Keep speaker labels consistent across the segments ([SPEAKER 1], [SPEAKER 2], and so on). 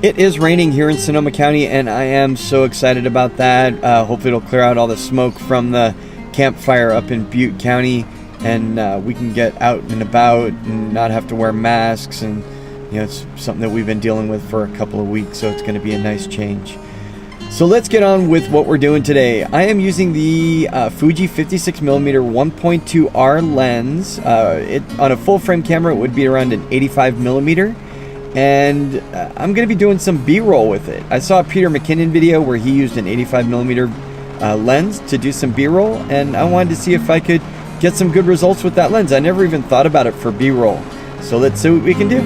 [SPEAKER 1] It is raining here in Sonoma County, and I am so excited about that. Hopefully it'll clear out all the smoke from the campfire up in Butte County, and we can get out and about and not have to wear masks. And you know, it's something that we've been dealing with for a couple of weeks, so it's going to be a nice change. So let's get on with what we're doing today. I am using the Fuji 56mm 1.2r lens. On a full frame camera, it would be around an 85mm. And I'm going to be doing some B-roll with it. I saw a Peter McKinnon video where he used an 85mm lens to do some B-roll, and I wanted to see if I could get some good results with that lens. I never even thought about it for B-roll. So let's see what we can do.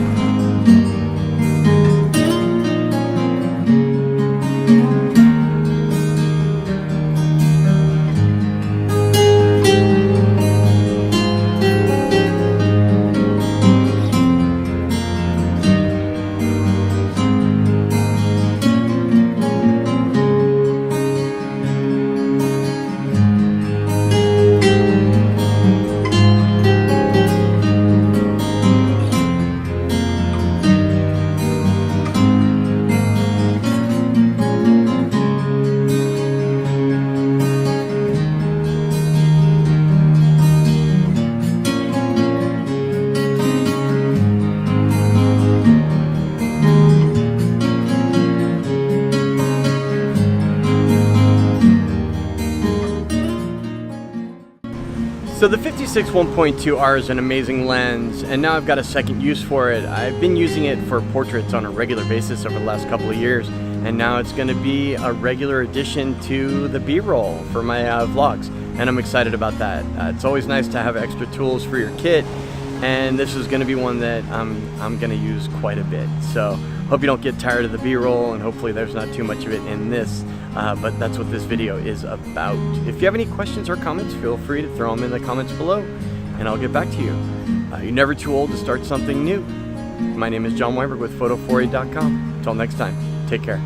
[SPEAKER 1] So the 56 1.2R is an amazing lens, and now I've got a second use for it. I've been using it for portraits on a regular basis over the last couple of years, and now it's going to be a regular addition to the B-roll for my vlogs, and I'm excited about that. It's always nice to have extra tools for your kit, and this is going to be one that I'm going to use quite a bit. So hope you don't get tired of the B-roll, and hopefully there's not too much of it in this. But that's what this video is about. If you have any questions or comments, feel free to throw them in the comments below, and I'll get back to you. You're never too old to start something new. My name is John Weinberg with Photo4A.com. Until next time, take care.